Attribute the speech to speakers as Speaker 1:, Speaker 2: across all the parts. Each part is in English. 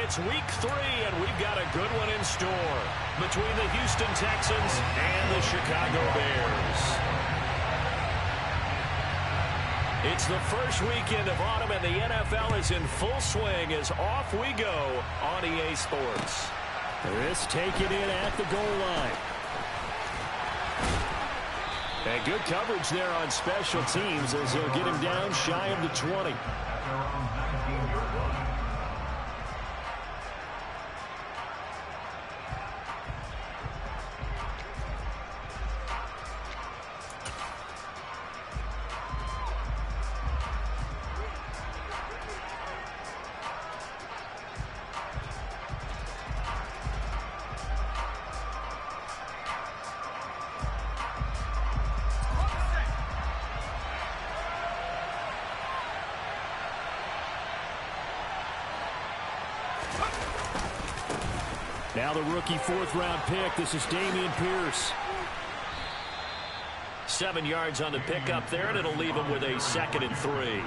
Speaker 1: It's week 3, and we've got a good one in store between the Houston Texans and the Chicago Bears. It's the first weekend of autumn, and the NFL is in full swing as off we go on EA Sports.
Speaker 2: This taken in at the goal line. And good coverage there on special teams as they'll get him down shy of the 20. Now the rookie fourth-round pick. This is Dameon Pierce.
Speaker 1: 7 yards on the pickup there, and it'll leave him with a 2nd and 3.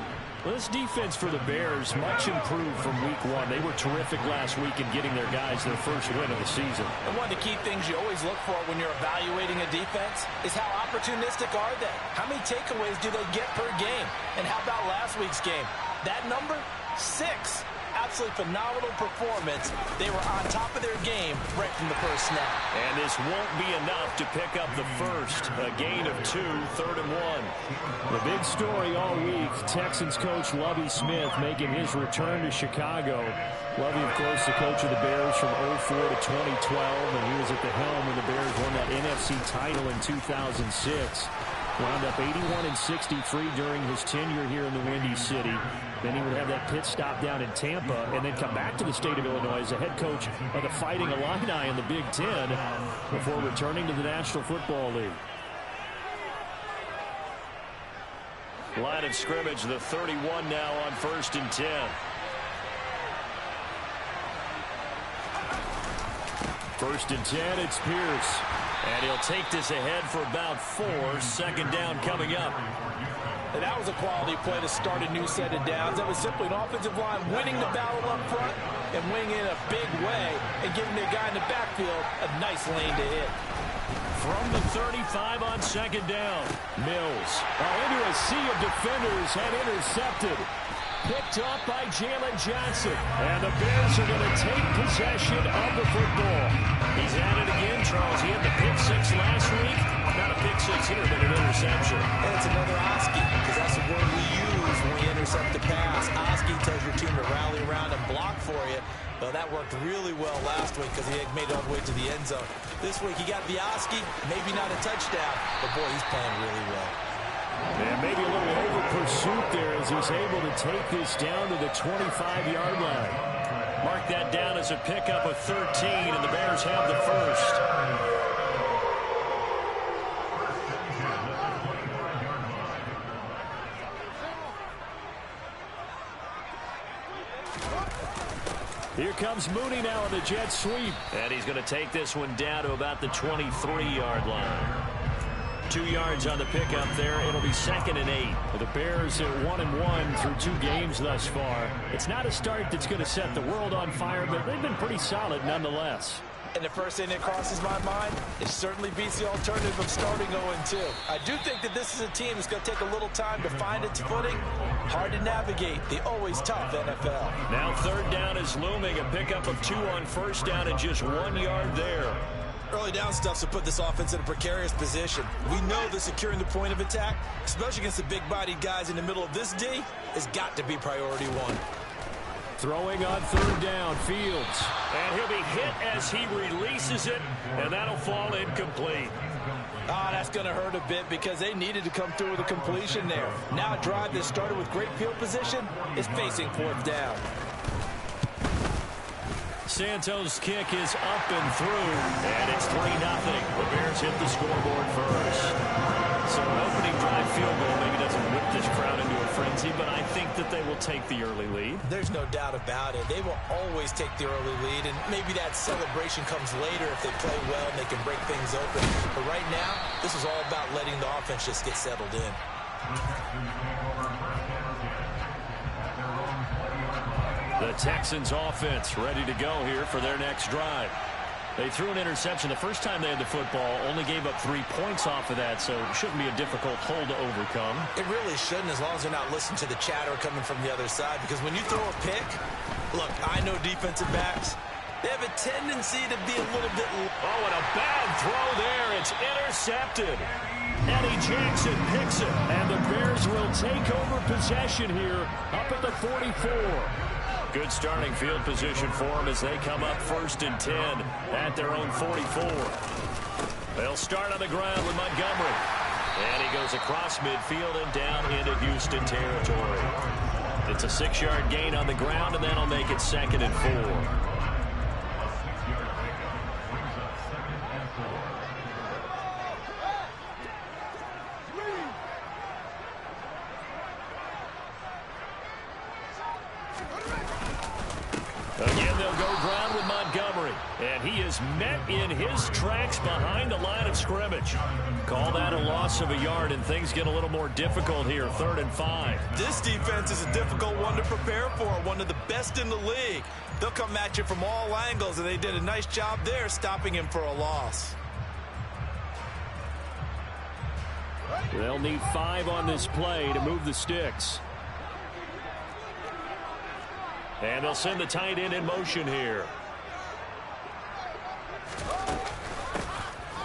Speaker 2: Well, this defense for the Bears, much improved from week 1. They were terrific last week in getting their guys their first win of the season.
Speaker 3: And one of the key things you always look for when you're evaluating a defense is how opportunistic are they? How many takeaways do they get per game? And how about last week's game? That number? 6. Absolutely phenomenal performance. They were on top of their game right from the first snap.
Speaker 1: And this won't be enough to pick up the first. A gain of 2, 3rd and 1.
Speaker 2: The big story all week, Texans coach Lovie Smith making his return to Chicago. Lovie, of course, the coach of the Bears from 2004 to 2012, and he was at the helm when the Bears won that NFC title in 2006. Wound up 81-63 during his tenure here in the Windy City. Then he would have that pit stop down in Tampa and then come back to the state of Illinois as the head coach of the Fighting Illini in the Big Ten before returning to the National Football League.
Speaker 1: Line of scrimmage, the 31 now on 1st and 10.
Speaker 2: First and 10, it's Pierce.
Speaker 1: And he'll take this ahead for about 4. 2nd down coming up.
Speaker 3: And that was a quality play to start a new set of downs. That was simply an offensive line winning the battle up front and winning in a big way and giving their guy in the backfield a nice lane to hit.
Speaker 1: From the 35 on 2nd down.
Speaker 2: Mills, into a sea of defenders, had intercepted. Picked up by Jalen Johnson. And the Bears are going to take possession of the football.
Speaker 1: He's at it again, Charles. He had the pick 6 last week. Not a pick 6 here, but an interception.
Speaker 3: And it's another Oski, because that's the word we use when we intercept the pass. Oski tells your team to rally around and block for you. Well, that worked really well last week because he had made it all the way to the end zone. This week he got the Oski, maybe not a touchdown, but boy, he's playing really well.
Speaker 2: And maybe a little over pursuit there as he's able to take this down to the 25-yard line.
Speaker 1: Mark that down as a pickup of 13, and the Bears have the first.
Speaker 2: Here comes Mooney now on the jet sweep.
Speaker 1: And he's going to take this one down to about the 23-yard line. 2 yards on the pickup there. It'll be 2nd and 8.
Speaker 2: Well, the Bears are 1-1 through 2 games thus far. It's not a start that's going to set the world on fire, but they've been pretty solid nonetheless.
Speaker 3: And the first thing that crosses my mind, it certainly beats the alternative of starting 0-2. I do think that this is a team that's going to take a little time to find its footing. Hard to navigate the always tough NFL.
Speaker 1: Now 3rd down is looming. A pickup of 2 on 1st down and just 1 yard there.
Speaker 3: Early down stuff to put this offense in a precarious position. We know that securing the point of attack, especially against the big-bodied guys in the middle of this D, has got to be priority 1.
Speaker 2: Throwing on 3rd down, Fields.
Speaker 1: And he'll be hit as he releases it, and that'll fall incomplete.
Speaker 3: That's going to hurt a bit because they needed to come through with a completion there. Now a drive that started with great field position is facing 4th down.
Speaker 1: Santos' kick is up and through, and it's 3-0. The Bears hit the scoreboard first. So an opening drive field goal maybe doesn't whip this crowd into a frenzy, but I think that they will take the early lead.
Speaker 3: There's no doubt about it. They will always take the early lead, and maybe that celebration comes later if they play well and they can break things open. But right now, this is all about letting the offense just get settled in.
Speaker 1: The Texans offense ready to go here for their next drive. They threw an interception the first time they had the football, only gave up 3 points off of that, so it shouldn't be a difficult hole to overcome.
Speaker 3: It really shouldn't, as long as they're not listening to the chatter coming from the other side, because when you throw a pick, look, I know defensive backs, they have a tendency to be a little bit...
Speaker 1: Oh, and a bad throw there. It's intercepted. Eddie Jackson picks it.
Speaker 2: And the Bears will take over possession here up at the 44.
Speaker 1: Good starting field position for them as they come up 1st and 10 at their own 44. They'll start on the ground with Montgomery. And he goes across midfield and down into Houston territory. It's a 6-yard gain on the ground, and that'll make it 2nd and 4. Again, they'll go ground with Montgomery. And he is met in his tracks behind the line of scrimmage. Call that a loss of a yard, and things get a little more difficult here, 3rd and 5.
Speaker 3: This defense is a difficult one to prepare for, one of the best in the league. They'll come at you from all angles, and they did a nice job there stopping him for a loss.
Speaker 2: They'll need 5 on this play to move the sticks.
Speaker 1: And they'll send the tight end in motion here.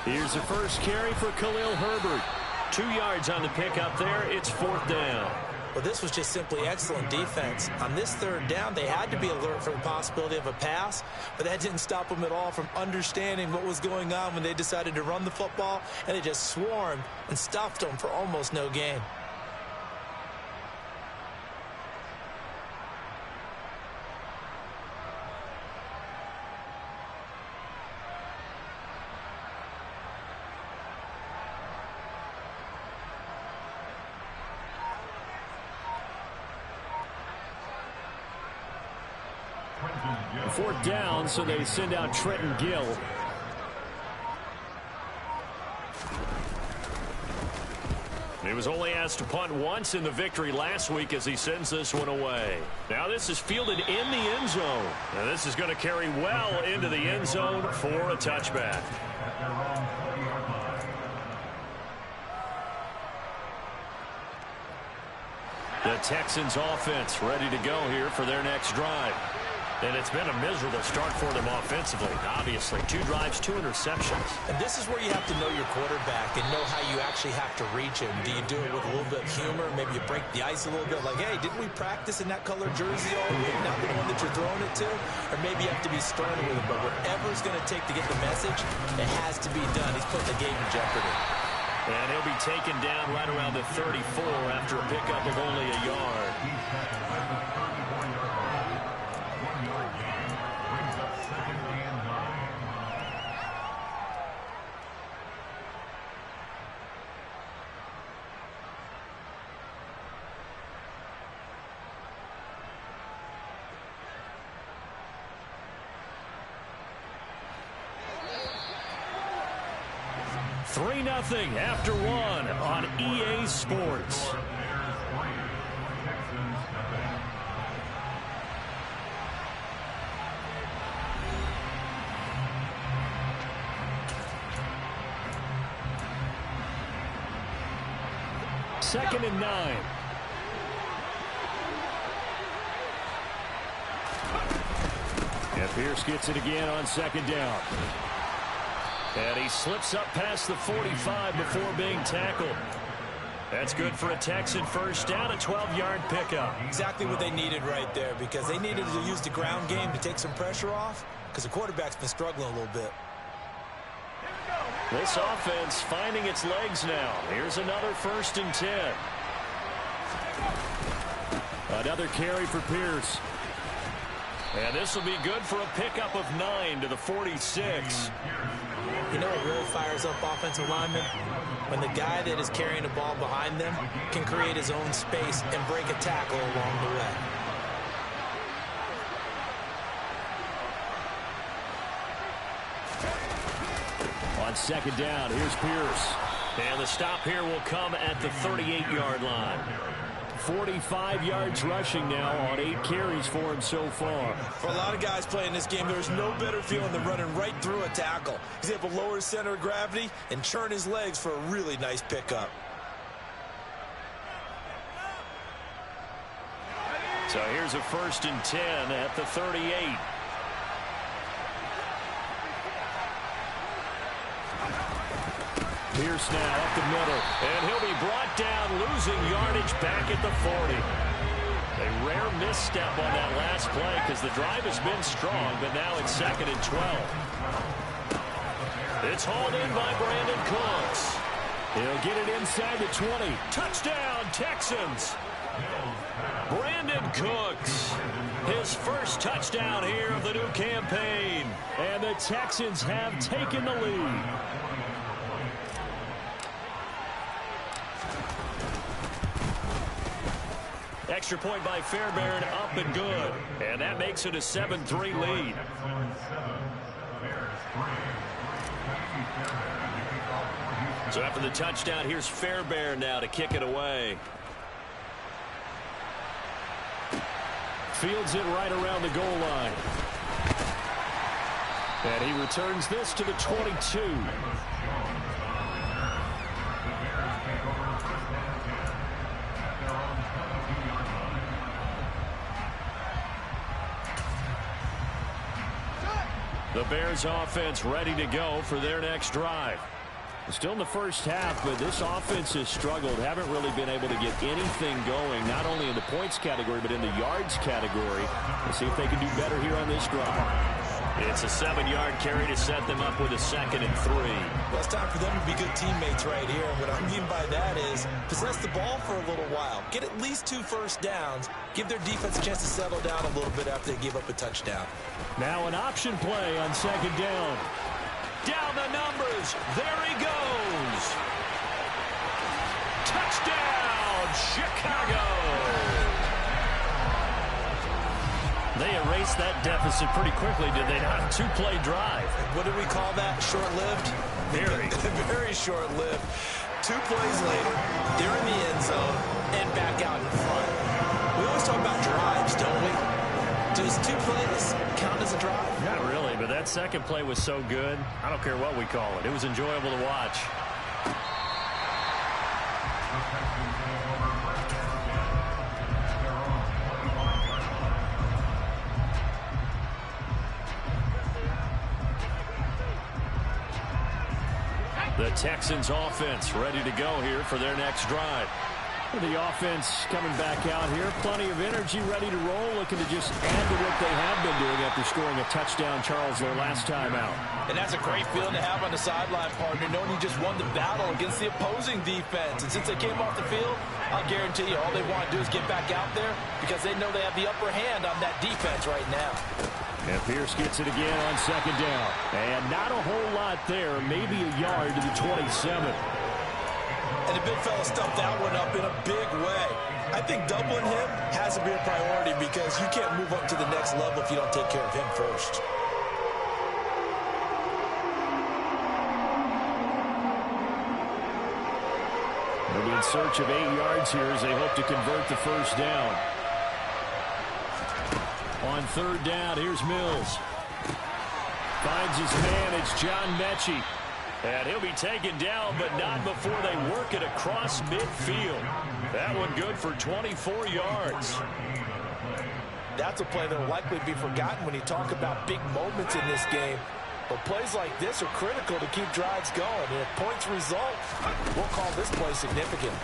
Speaker 2: Here's the first carry for Khalil Herbert.
Speaker 1: 2 yards on the pickup there. It's 4th down.
Speaker 3: Well, this was just simply excellent defense. On this 3rd down, they had to be alert for the possibility of a pass, but that didn't stop them at all from understanding what was going on when they decided to run the football, and they just swarmed and stuffed them for almost no gain.
Speaker 2: Fourth down, so they send out Trenton Gill.
Speaker 1: He was only asked to punt once in the victory last week as he sends this one away. Now this is fielded in the end zone. And this is going to carry well into the end zone for a touchback. The Texans offense ready to go here for their next drive. And it's been a miserable start for them offensively. Obviously, 2 drives, 2 interceptions.
Speaker 3: And this is where you have to know your quarterback and know how you actually have to reach him. Do you do it with a little bit of humor? Maybe you break the ice a little bit like, hey, didn't we practice in that color jersey all week? Not the one that you're throwing it to? Or maybe you have to be stern with him. But whatever it's going to take to get the message, it has to be done. He's putting the game in jeopardy.
Speaker 1: And he'll be taken down right around the 34 after a pickup of only a yard. Nothing after 1 on EA Sports.
Speaker 2: Second and 9. And Pierce gets it again on 2nd down. And he slips up past the 45 before being tackled. That's good for a Texan first down, a 12-yard pickup.
Speaker 3: Exactly what they needed right there, because they needed to use the ground game to take some pressure off, because the quarterback's been struggling a little bit.
Speaker 1: This offense finding its legs now. Here's another 1st and 10.
Speaker 2: Another carry for Pierce.
Speaker 1: And this will be good for a pickup of 9 to the 46.
Speaker 3: You know what really fires up offensive linemen? When the guy that is carrying the ball behind them can create his own space and break a tackle along the way.
Speaker 2: On 2nd down, here's Pierce.
Speaker 1: And the stop here will come at the 38-yard line.
Speaker 2: 45 yards rushing now on 8 carries for him so far.
Speaker 3: For a lot of guys playing this game, there's no better feeling than running right through a tackle. He's able to lower his center of gravity and churn his legs for a really nice pickup.
Speaker 1: So here's a 1st and 10 at the 38.
Speaker 2: Pierce now up the middle.
Speaker 1: And he'll be brought down, losing yardage back at the 40. A rare misstep on that last play because the drive has been strong, but now it's 2nd and 12. It's hauled in by Brandon Cooks.
Speaker 2: He'll get it inside the 20.
Speaker 1: Touchdown, Texans. Brandon Cooks, his first touchdown here of the new campaign.
Speaker 2: And the Texans have taken the lead.
Speaker 1: Extra point by Fairbairn, up and good. And that makes it a 7-3 lead. So after the touchdown, here's Fairbairn now to kick it away.
Speaker 2: Fields it right around the goal line. And he returns this to the 22.
Speaker 1: The Bears offense ready to go for their next drive.
Speaker 2: Still in the first half, but this offense has struggled. Haven't really been able to get anything going, not only in the points category, but in the yards category. Let's see if they can do better here on this drive.
Speaker 1: It's a 7-yard carry to set them up with a 2nd and 3.
Speaker 3: Well, it's time for them to be good teammates right here. What I mean by that is possess the ball for a little while. Get at least 2 first downs. Give their defense a chance to settle down a little bit after they give up a touchdown.
Speaker 2: Now an option play on 2nd down.
Speaker 1: Down the numbers. There he goes. Touchdown, Chicago.
Speaker 2: They erased that deficit pretty quickly, did they not? 2-play drive.
Speaker 3: What do we call that? Short-lived?
Speaker 1: Very.
Speaker 3: Very short-lived. 2 plays later, they're in the end zone and back out in front. We always talk about drives, don't we? Does 2 plays count as a drive?
Speaker 2: Not really, but that second play was so good. I don't care what we call it. It was enjoyable to watch.
Speaker 1: The Texans offense ready to go here for their next drive.
Speaker 2: The offense coming back out here. Plenty of energy, ready to roll, looking to just add to what they have been doing after scoring a touchdown, Charles, their last time out.
Speaker 3: And that's a great feeling to have on the sideline, partner, knowing you just won the battle against the opposing defense. And since they came off the field, I'll guarantee you all they want to do is get back out there because they know they have the upper hand on that defense right now.
Speaker 2: And Pierce gets it again on 2nd down. And not a whole lot there, maybe a yard to the 27.
Speaker 3: And the big fella stuffed that one up in a big way. I think doubling him has to be a priority because you can't move up to the next level if you don't take care of him first.
Speaker 2: They'll be in search of 8 yards here as they hope to convert the first down. On 3rd down, here's Mills. Finds his man, it's John Mechie.
Speaker 1: And he'll be taken down, but not before they work it across midfield. That one good for 24 yards.
Speaker 3: That's a play that will likely be forgotten when you talk about big moments in this game. But plays like this are critical to keep drives going. And if points result, we'll call this play significant.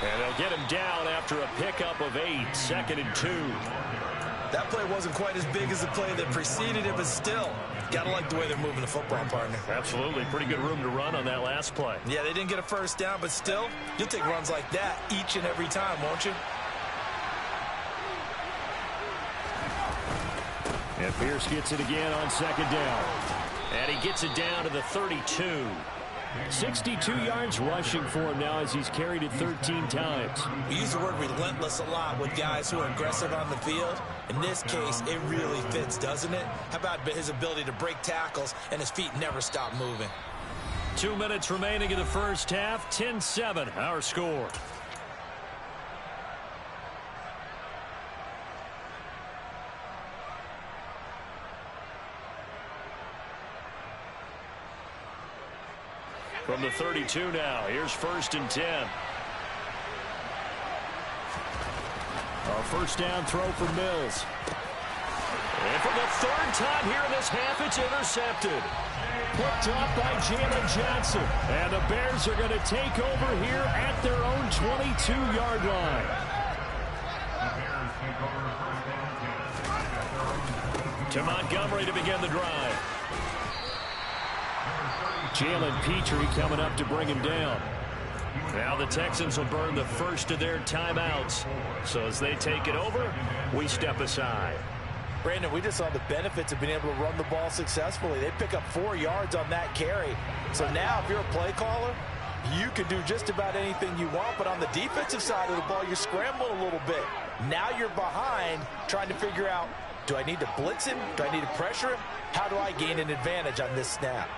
Speaker 1: And they'll get him down after a pickup of 8, 2nd and 2.
Speaker 3: That play wasn't quite as big as the play that preceded it, but still, gotta like the way they're moving the football, partner.
Speaker 1: Absolutely. Pretty good room to run on that last play.
Speaker 3: Yeah, they didn't get a first down, but still, you'll take runs like that each and every time, won't you?
Speaker 2: And Pierce gets it again on 2nd down.
Speaker 1: And he gets it down to the 32.
Speaker 2: 62 yards rushing for him now as he's carried it 13 times.
Speaker 3: We use the word relentless a lot with guys who are aggressive on the field. In this case, it really fits, doesn't it? How about his ability to break tackles and his feet never stop moving?
Speaker 1: 2 minutes remaining in the first half. 10-7, our score. From the 32 now, here's 1st and 10.
Speaker 2: A first down throw for Mills.
Speaker 1: And for the 3rd time here in this half, it's intercepted.
Speaker 2: Picked up by Jalen Johnson. And the Bears are going to take over here at their own 22-yard line.
Speaker 1: To Montgomery to begin the drive.
Speaker 2: Jalen Petrie coming up to bring him down.
Speaker 1: Now the Texans will burn the first of their timeouts. So as they take it over, we step aside.
Speaker 3: Brandon, we just saw the benefits of being able to run the ball successfully. They pick up 4 yards on that carry. So now if you're a play caller, you can do just about anything you want. But on the defensive side of the ball, you're scrambling a little bit. Now you're behind trying to figure out, do I need to blitz him? Do I need to pressure him? How do I gain an advantage on this snap?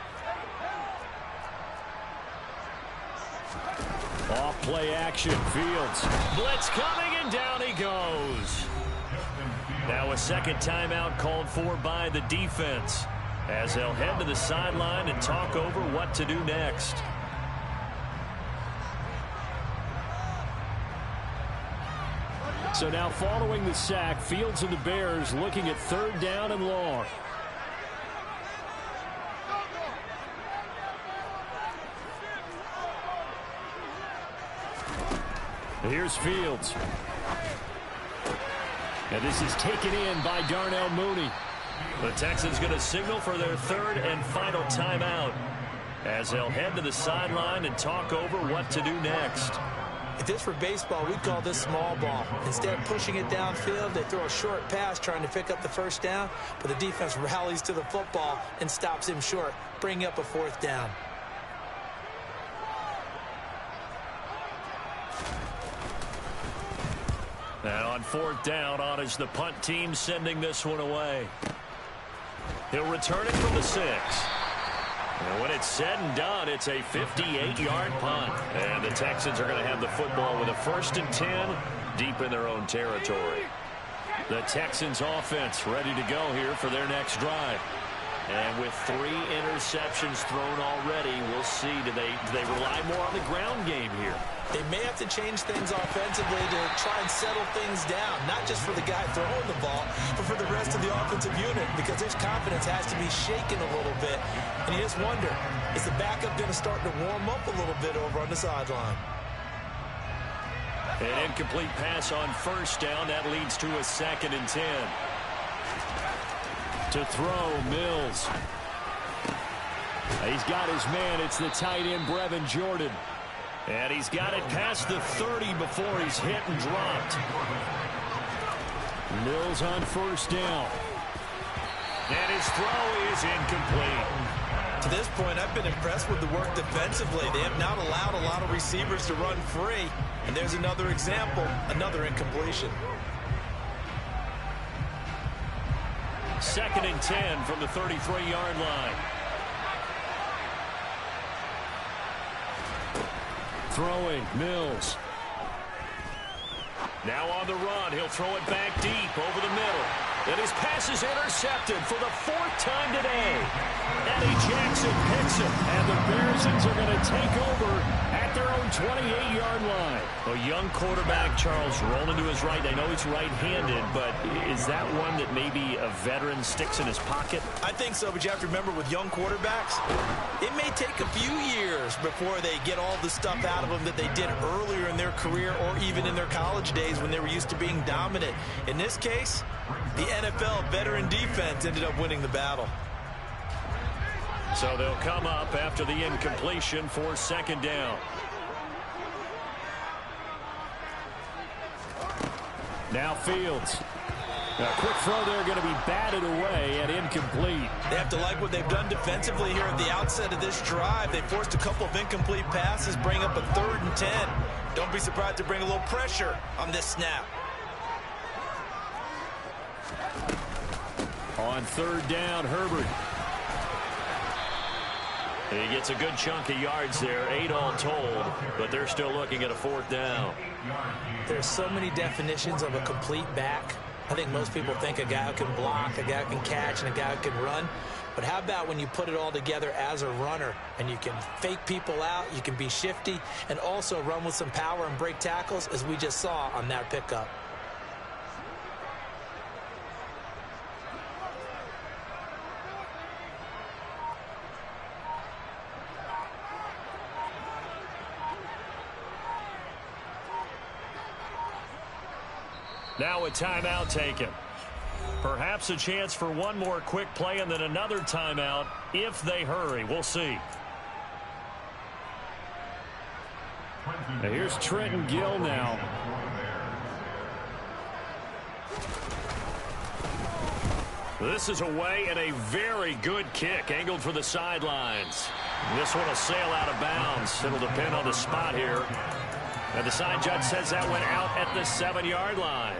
Speaker 2: Off play action, Fields.
Speaker 1: Blitz coming, and down he goes. Now a second timeout called for by the defense as they'll head to the sideline and talk over what to do next.
Speaker 2: So now following the sack, Fields and the Bears looking at 3rd down and long. Here's Fields. And this is taken in by Darnell Mooney.
Speaker 1: The Texans going to signal for their 3rd and final timeout as they'll head to the sideline and talk over what to do next.
Speaker 3: If this were baseball, we'd call this small ball. Instead of pushing it downfield, they throw a short pass trying to pick up the 1st down, but the defense rallies to the football and stops him short, bringing up a 4th down.
Speaker 1: And on 4th down, on is the punt team sending this one away. He'll return it from the 6. And when it's said and done, it's a 58-yard punt. And the Texans are going to have the football with a 1st and 10 deep in their own territory. The Texans offense ready to go here for their next drive. And with 3 interceptions thrown already, we'll see, do they rely more on the ground game here?
Speaker 3: They may have to change things offensively to try and settle things down, not just for the guy throwing the ball, but for the rest of the offensive unit, because his confidence has to be shaken a little bit. And you just wonder, is the backup going to start to warm up a little bit over on the sideline?
Speaker 1: An incomplete pass on 1st down. That leads to a 2nd and 10.
Speaker 2: To throw, Mills. He's got his man. It's the tight end, Brevin Jordan.
Speaker 1: And he's got it past the 30 before he's hit and dropped.
Speaker 2: Mills on 1st down.
Speaker 1: And his throw is incomplete.
Speaker 3: To this point, I've been impressed with the work defensively. They have not allowed a lot of receivers to run free. And there's another example, another incompletion.
Speaker 1: 2nd and 10 from the 33-yard line.
Speaker 2: Throwing, Mills.
Speaker 1: Now on the run, he'll throw it back deep over the middle. And his pass is intercepted for the 4th time today. Eddie Jackson picks it. And the Bears are going to take over at their own 28-yard line. A young quarterback, Charles, rolling to his right. I know he's right-handed, but is that one that maybe a veteran sticks in his pocket?
Speaker 3: I think so, but you have to remember with young quarterbacks, it may take a few years before they get all the stuff out of them that they did earlier in their career or even in their college days when they were used to being dominant. In this case, the NFL veteran defense ended up winning the battle.
Speaker 1: So they'll come up after the incompletion for 2nd down.
Speaker 2: Now Fields. A quick throw there going to be batted away and incomplete.
Speaker 3: They have to like what they've done defensively here at the outset of this drive. They forced a couple of incomplete passes, bring up a 3rd and 10. Don't be surprised to bring a little pressure on this snap.
Speaker 2: On 3rd down, Herbert.
Speaker 1: He gets a good chunk of yards there, 8 all told, but they're still looking at a 4th down.
Speaker 3: There's so many definitions of a complete back. I think most people think a guy who can block, a guy who can catch, and a guy who can run. But how about when you put it all together as a runner and you can fake people out, you can be shifty, and also run with some power and break tackles, as we just saw on that pickup.
Speaker 2: Now a timeout taken. Perhaps a chance for one more quick play and then another timeout if they hurry. We'll see. Now here's Trenton Gill now. This is away and a very good kick angled for the sidelines. This one will sail out of bounds. It'll depend on the spot here. And the side judge says that went out at the 7-yard line.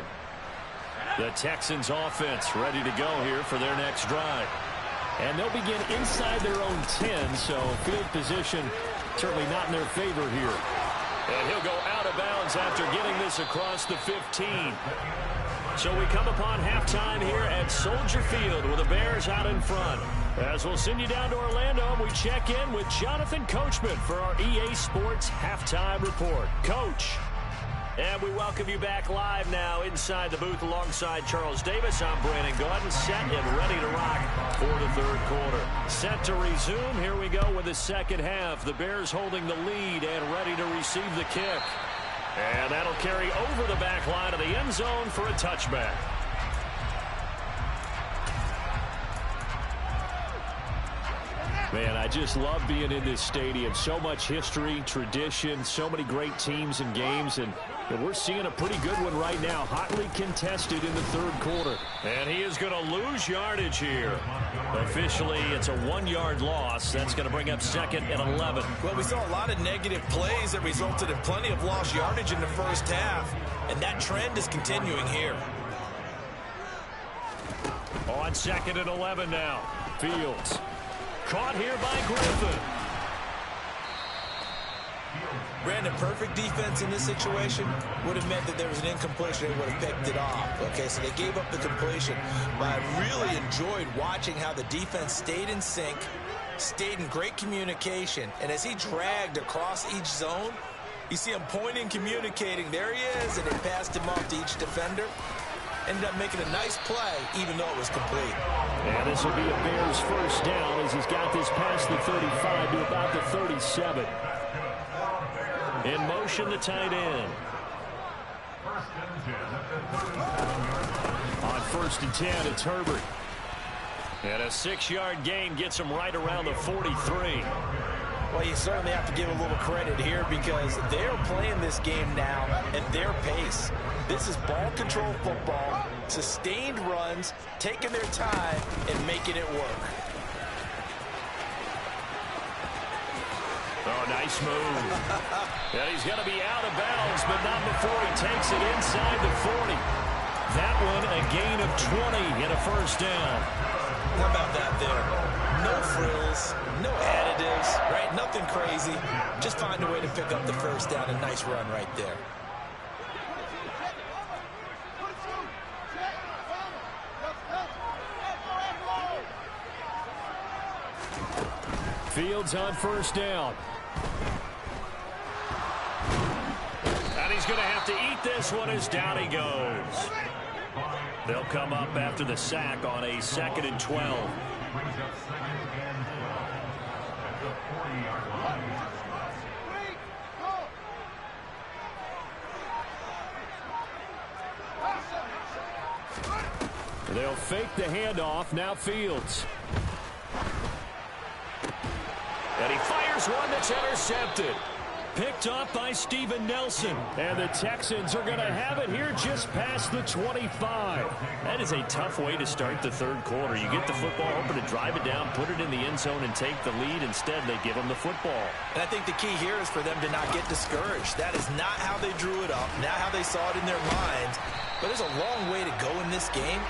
Speaker 2: The Texans offense ready to go here for their next drive. And they'll begin inside their own 10, so field position certainly not in their favor here. And he'll go out of bounds after getting this across the 15. So we come upon halftime here at Soldier Field with the Bears out in front. As we'll send you down to Orlando, we check in with Jonathan Coachman for our EA Sports Halftime Report. Coach. And we welcome you back live now inside the booth alongside Charles Davis. I'm Brandon Gaudin, set and ready to rock for the third quarter. Set to resume. Here we go with the second half. The Bears holding the lead and ready to receive the kick. And that'll carry over the back line of the end zone for a touchback. Man, I just love being in this stadium. So much history, tradition, so many great teams and games, and we're seeing a pretty good one right now, hotly contested in the third quarter. And he is going to lose yardage here. Officially, it's a 1-yard loss. That's going to bring up second and 11.
Speaker 3: Well, we saw a lot of negative plays that resulted in plenty of lost yardage in the first half, and that trend is continuing here.
Speaker 2: On second and 11 now. Fields. Caught here by Griffin.
Speaker 3: Brandon, perfect defense in this situation would have meant that there was an incompletion. They would have picked it off. Okay, so they gave up the completion. But I really enjoyed watching how the defense stayed in sync, stayed in great communication. And as he dragged across each zone, you see him pointing, communicating. There he is, and they passed him off to each defender. Ended up making a nice play, even though it was complete.
Speaker 2: And this will be a Bears first down as he's got this past the 35 to about the 37. In motion, the tight end. On first and 10, it's Herbert. And a 6-yard gain gets him right around the 43.
Speaker 3: Well, you certainly have to give a little credit here because they're playing this game now at their pace. This is ball control football, sustained runs, taking their time, and making it work.
Speaker 2: Oh, nice move. And he's going to be out of bounds, but not before he takes it inside the 40. That one a gain of 20 and a first down.
Speaker 3: How about that there? No frills, no additives, right? Nothing crazy. Just find a way to pick up the first down. A nice run right there.
Speaker 2: Fields on first down. And he's going to have to eat this one as down he goes. They'll come up after the sack on a 2nd and 12. They'll fake the handoff. Now Fields. And he fires one that's intercepted. Picked off by Steven Nelson. And the Texans are going to have it here just past the 25. That is a tough way to start the third quarter. You get the football, hoping to drive it down, put it in the end zone, and take the lead. Instead, they give them the football.
Speaker 3: And I think the key here is for them to not get discouraged. That is not how they drew it up, not how they saw it in their minds. But there's a long way to go in this game.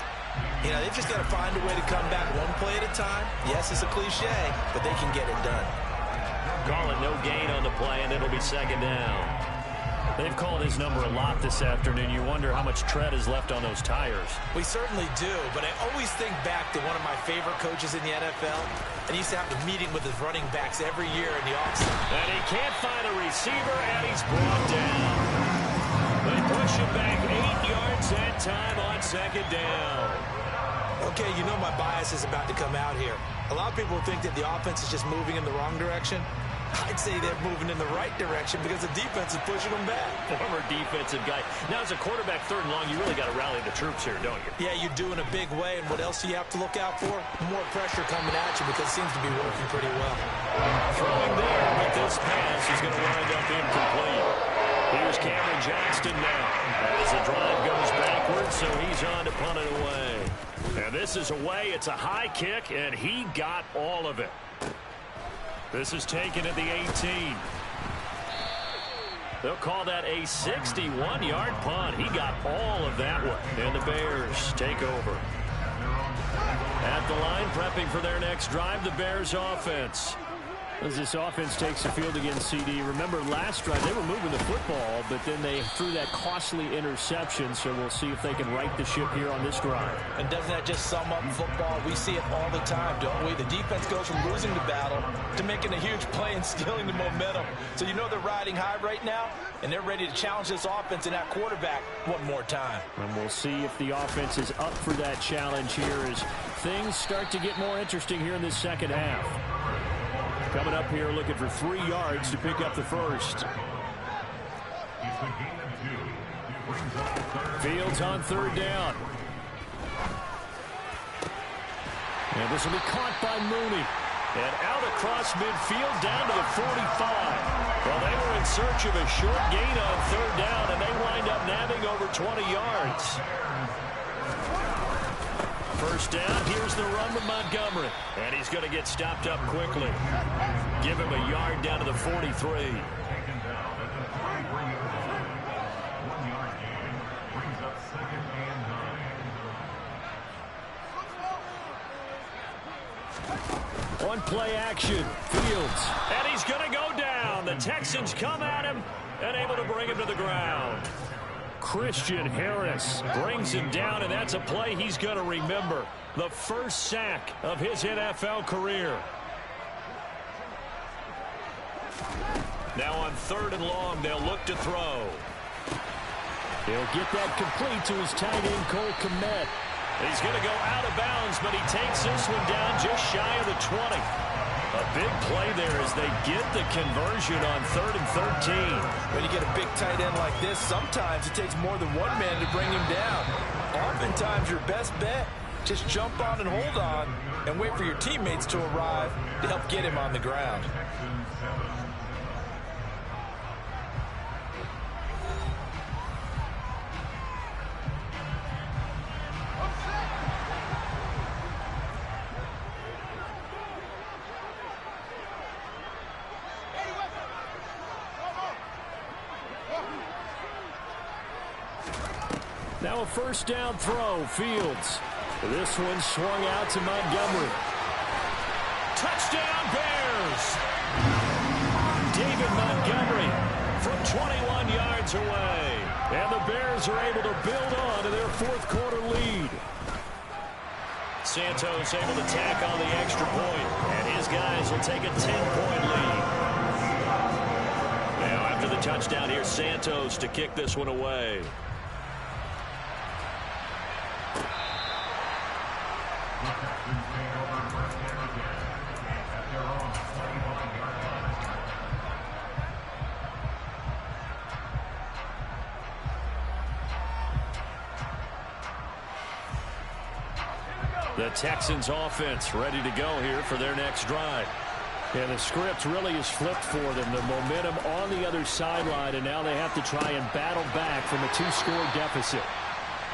Speaker 3: You know, they've just got to find a way to come back one play at a time. Yes, it's a cliche, but they can get it done.
Speaker 2: Call it no gain on the play, and it'll be second down. They've called his number a lot this afternoon. You wonder how much tread is left on those tires.
Speaker 3: We certainly do, but I always think back to one of my favorite coaches in the NFL, and he used to have a meeting with his running backs every year in the offseason.
Speaker 1: And he can't find a receiver, and he's brought down. They push him back 8 yards that time on second down.
Speaker 3: Okay, you know my bias is about to come out here. A lot of people think that the offense is just moving in the wrong direction. I'd say they're moving in the right direction because the defense is pushing them back.
Speaker 1: Former defensive guy. Now, as a quarterback, 3rd and long, you really got to rally the troops here, don't you?
Speaker 3: Yeah, you do in a big way. And what else do you have to look out for? More pressure coming at you because it seems to be working pretty well.
Speaker 1: Throwing there, but this pass is going to wind up incomplete. Here's Cameron Johnston now. As the drive goes backwards, so he's on to punt it away. And this is away. It's a high kick, and he got all of it. This is taken at the 18. They'll call that a 61-yard punt. He got all of that one. And the Bears take over. At the line, prepping for their next drive, the Bears offense.
Speaker 2: As this offense takes the field against CD, remember last drive they were moving the football, but then they threw that costly interception, so we'll see if they can right the ship here on this drive.
Speaker 3: And doesn't that just sum up football? We see it all the time, don't we? The defense goes from losing the battle to making a huge play and stealing the momentum. So you know they're riding high right now, and they're ready to challenge this offense and that quarterback one more time.
Speaker 2: And we'll see if the offense is up for that challenge here as things start to get more interesting here in this second half. Coming up here looking for 3 yards to pick up the first. Fields on 3rd down. And this will be caught by Mooney.
Speaker 1: And out across midfield down to the 45. Well, they were in search of a short gain on 3rd down, and they wind up nabbing over 20 yards. First down, here's the run with Montgomery. And he's going to get stopped up quickly. Give him a yard down to the 43.
Speaker 2: On play action, Fields.
Speaker 1: And he's going to go down. The Texans come at him and able to bring him to the ground.
Speaker 2: Christian Harris brings him down, and that's a play he's going to remember. The first sack of his NFL career.
Speaker 1: Now on 3rd and long, they'll look to throw.
Speaker 2: He'll get that complete to his tight end, Cole Kmet.
Speaker 1: He's going to go out of bounds, but he takes this one down just shy of the 20. A big play there as they get the conversion on 3rd and 13.
Speaker 3: When you get a big tight end like this, sometimes it takes more than one man to bring him down. Oftentimes, your best bet, just jump on and hold on and wait for your teammates to arrive to help get him on the ground.
Speaker 2: Now a first down throw, Fields. This one swung out to Montgomery.
Speaker 1: Touchdown Bears! David Montgomery from 21 yards away.
Speaker 2: And the Bears are able to build on to their 4th quarter lead.
Speaker 1: Santos able to tack on the extra point, and his guys will take a 10-point lead. Now after the touchdown, here's Santos to kick this one away. The Texans offense ready to go here for their next drive.
Speaker 2: And the script really is flipped for them. The momentum on the other sideline, and now they have to try and battle back from a 2-score deficit.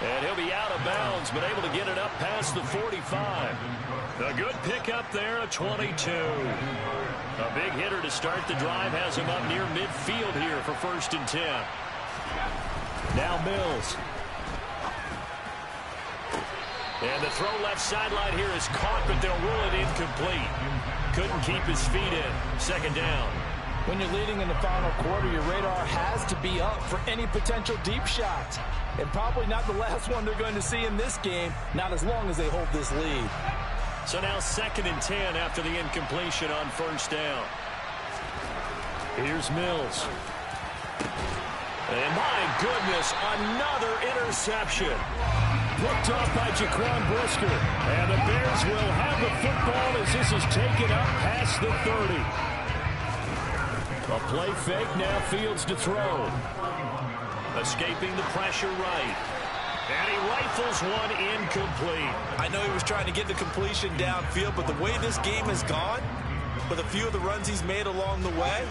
Speaker 1: And he'll be out of bounds, but able to get it up past the 45. A good pickup there, a 22. A big hitter to start the drive has him up near midfield here for 1st and 10.
Speaker 2: Now Mills.
Speaker 1: And the throw left sideline here is caught, but they'll rule it incomplete. Couldn't keep his feet in. 2nd down.
Speaker 3: When you're leading in the final quarter, your radar has to be up for any potential deep shots. And probably not the last one they're going to see in this game, not as long as they hold this lead.
Speaker 1: So now 2nd and 10 after the incompletion on 1st down.
Speaker 2: Here's Mills.
Speaker 1: And my goodness, another interception.
Speaker 2: Picked off by Jaquan Brisker. And the Bears will have the football as this is taken up past the 30. A play fake, now Fields to throw.
Speaker 1: Escaping the pressure right. And he rifles one incomplete.
Speaker 3: I know he was trying to get the completion downfield, but the way this game has gone, with a few of the runs he's made along the way,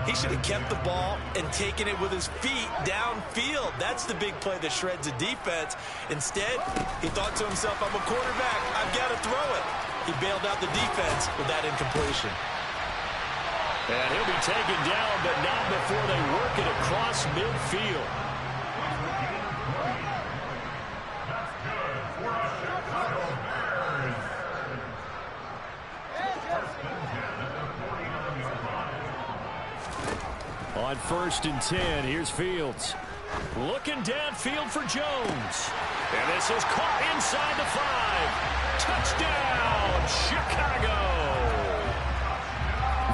Speaker 3: he should have kept the ball and taken it with his feet downfield. That's the big play that shreds a defense. Instead, he thought to himself, I'm a quarterback, I've got to throw it. He bailed out the defense with that incompletion.
Speaker 1: And he'll be taken down, but not before they work it across midfield.
Speaker 2: On 1st and 10, here's Fields.
Speaker 1: Looking downfield for Jones. And this is caught inside the 5. Touchdown, Chicago.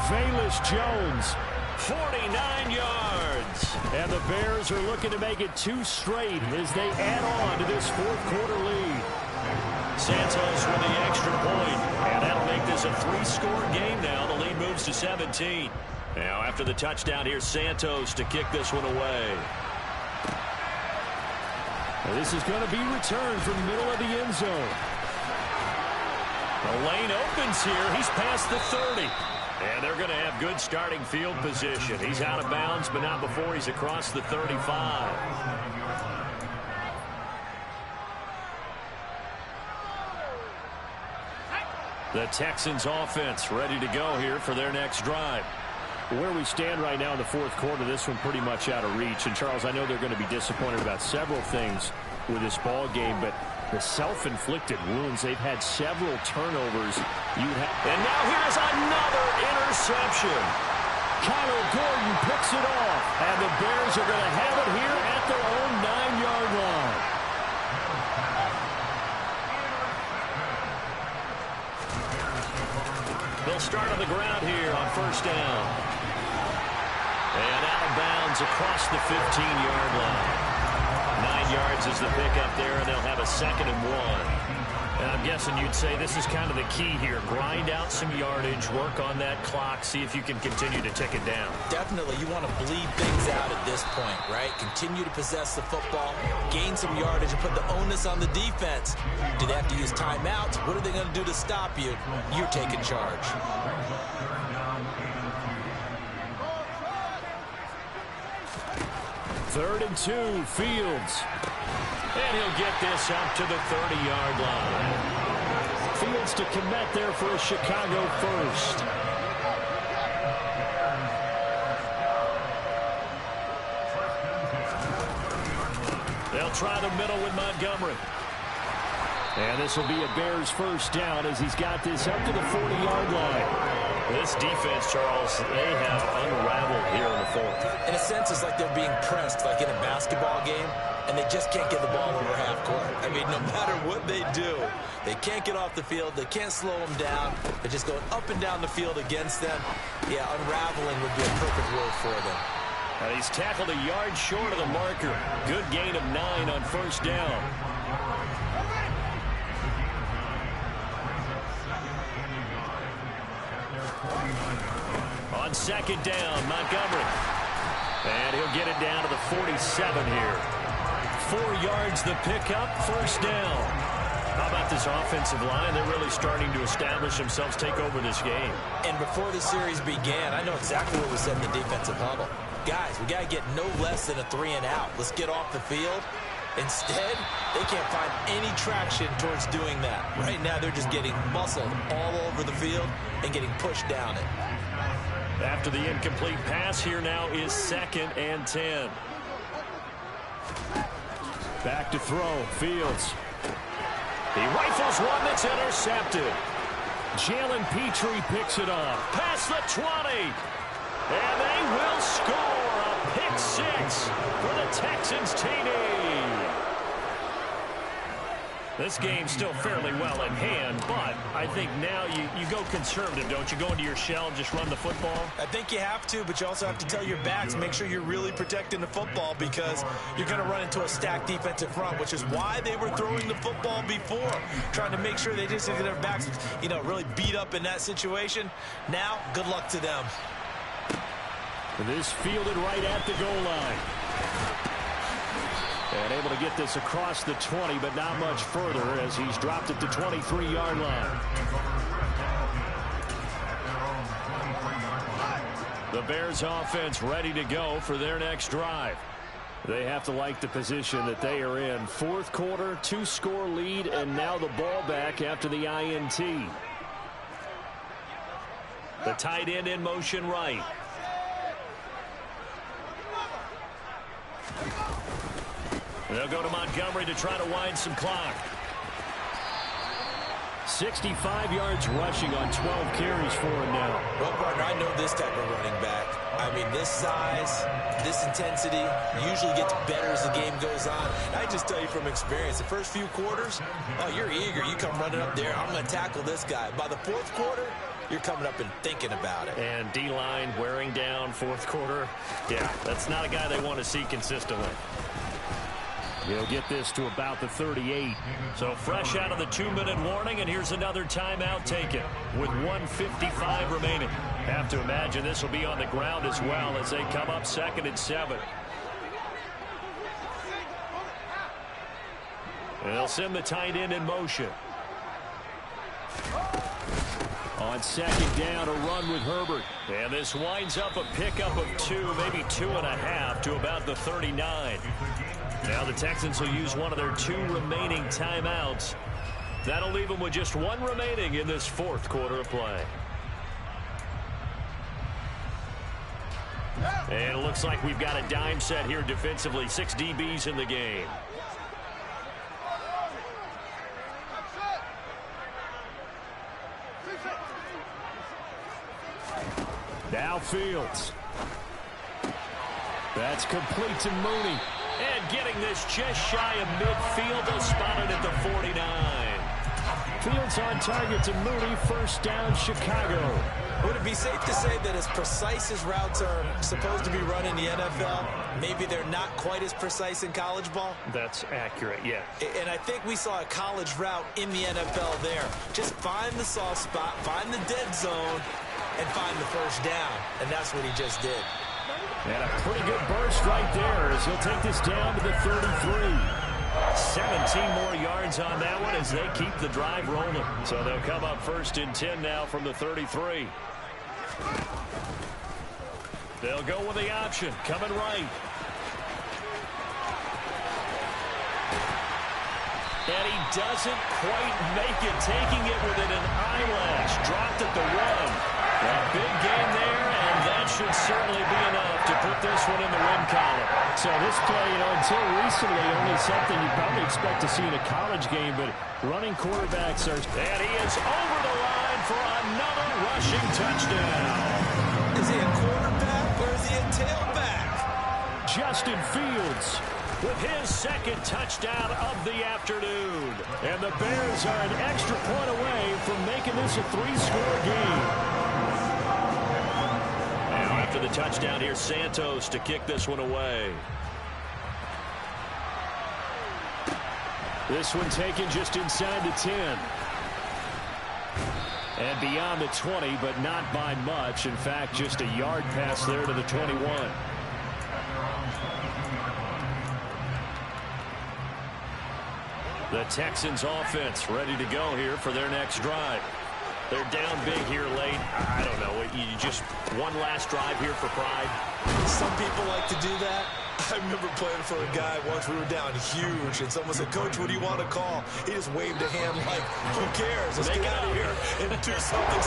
Speaker 2: Velus Jones.
Speaker 1: 49 yards.
Speaker 2: And the Bears are looking to make it 2 straight as they add on to this 4th quarter lead.
Speaker 1: Santos with the extra point. And that'll make this a 3-score game now. The lead moves to 17. Now, after the touchdown, here's Santos to kick this one away.
Speaker 2: Well, this is going to be returned from the middle of the end zone.
Speaker 1: The lane opens here. He's past the 30. And they're going to have good starting field position. He's out of bounds, but not before he's across the 35. The Texans offense ready to go here for their next drive.
Speaker 2: Where we stand right now in the 4th quarter, this one pretty much out of reach. And, Charles, I know they're going to be disappointed about several things with this ball game, but the self-inflicted wounds, they've had several turnovers.
Speaker 1: And now here's another interception.
Speaker 2: Kyler Gordon picks it off, and the Bears are going to have it here at their own 9-yard line.
Speaker 1: They'll start on the ground here on 1st down. And out of bounds across the 15-yard line. 9 yards is the pickup there, and they'll have a 2nd and 1.
Speaker 2: And I'm guessing you'd say this is kind of the key here. Grind out some yardage, work on that clock, see if you can continue to tick it down.
Speaker 3: Definitely, you want to bleed things out at this point, right? Continue to possess the football, gain some yardage, and put the onus on the defense. Do they have to use timeouts? What are they going to do to stop you? You're taking charge.
Speaker 2: 3rd and 2, Fields.
Speaker 1: And he'll get this up to the 30-yard line.
Speaker 2: Fields to commit there for a Chicago first.
Speaker 1: They'll try the middle with Montgomery.
Speaker 2: And this will be a Bears first down as he's got this up to the 40-yard line.
Speaker 1: This defense, Charles, they have unraveled here in the 4th.
Speaker 3: In a sense, it's like they're being pressed like in a basketball game, and they just can't get the ball over half court. I mean, no matter what they do, they can't get off the field. They can't slow them down. They're just going up and down the field against them. Yeah, unraveling would be a perfect word for them.
Speaker 1: And he's tackled a yard short of the marker. Good gain of 9 on 1st down. On 2nd down, Montgomery. And he'll get it down to the 47 here. 4 yards the pickup, 1st down. How about this offensive line? They're really starting to establish themselves, take over this game.
Speaker 3: And before the series began, I know exactly what was said in the defensive huddle. Guys, we got to get no less than a 3 and out. Let's get off the field. Instead, they can't find any traction towards doing that. Right now, they're just getting muscled all over the field and getting pushed down it.
Speaker 1: After the incomplete pass, here now is 2nd and 10.
Speaker 2: Back to throw, Fields.
Speaker 1: He rifles one that's intercepted.
Speaker 2: Jalen Petrie picks it off.
Speaker 1: Past the 20. And they will score a pick six for the Texans TD. This game's still fairly well in hand, but I think now you go conservative, don't you? Go into your shell and just run the football?
Speaker 3: I think you have to, but you also have to tell your backs, make sure you're really protecting the football because you're going to run into a stacked defensive front, which is why they were throwing the football before, trying to make sure they just get their backs, really beat up in that situation. Now, good luck to them.
Speaker 2: This fielded right at the goal line. And able to get this across the 20, but not much further as he's dropped at the 23-yard line. The Bears offense ready to go for their next drive. They have to like the position that they are in. Fourth quarter, 2-score lead, and now the ball back after the INT.
Speaker 1: The tight end in motion right. They'll go to Montgomery to try to wind some clock.
Speaker 2: 65 yards rushing on 12 carries for him now.
Speaker 3: Well, partner, I know this type of running back. I mean, this size, this intensity usually gets better as the game goes on. I just tell you from experience, the first few quarters, oh, you're eager. You come running up there, I'm going to tackle this guy. By the fourth quarter, you're coming up and thinking about it.
Speaker 1: And D-line wearing down fourth quarter. Yeah, that's not a guy they want to see consistently.
Speaker 2: He'll get this to about the 38.
Speaker 1: So fresh out of the 2-minute warning, and here's another timeout taken with 1:55 remaining. Have to imagine this will be on the ground as well as they come up 2nd and 7. And they'll send the tight end in motion.
Speaker 2: On 2nd down, a run with Herbert.
Speaker 1: And this winds up a pickup of 2, maybe 2.5 to about the 39. Now the Texans will use one of their 2 remaining timeouts. That'll leave them with just 1 remaining in this fourth quarter of play. And it looks like we've got a dime set here defensively. 6 DBs in the game.
Speaker 2: Now Fields. That's complete to Mooney.
Speaker 1: And getting this just shy of midfield. They'll spot it at the 49.
Speaker 2: Fields on target to Mooney. First down, Chicago.
Speaker 3: Would it be safe to say that as precise as routes are supposed to be run in the NFL, maybe they're not quite as precise in college ball?
Speaker 1: That's accurate, yeah.
Speaker 3: And I think we saw a college route in the NFL there. Just find the soft spot, find the dead zone, and find the first down. And that's what he just did.
Speaker 2: And a pretty good burst right there as he'll take this down to the 33.
Speaker 1: 17 more yards on that one as they keep the drive rolling. So they'll come up 1st and 10 now from the 33. They'll go with the option, coming right. And he doesn't quite make it, taking it within an eyelash. Dropped at the 1. A big game there, and that should certainly be enough to put this one in the win column.
Speaker 2: So this play, until recently, only something you probably expect to see in a college game, but running quarterbacks are...
Speaker 1: And he is over the line for another rushing touchdown.
Speaker 3: Is he a quarterback or is he a tailback?
Speaker 2: Justin Fields
Speaker 1: with his 2nd touchdown of the afternoon.
Speaker 2: And the Bears are an extra point away from making this a 3-score game.
Speaker 1: After the touchdown here, Santos to kick this one away.
Speaker 2: This one taken just inside the 10. And beyond the 20, but not by much. In fact, just a yard pass there to the 21.
Speaker 1: The Texans offense ready to go here for their next drive. They're down big here late. I don't know. You just one last drive here for pride.
Speaker 3: Some people like to do that. I remember playing for a guy once. We were down huge, and someone said, "Coach, what do you want to call?" He just waved a hand like, "Who cares? Let's get out of here and do something."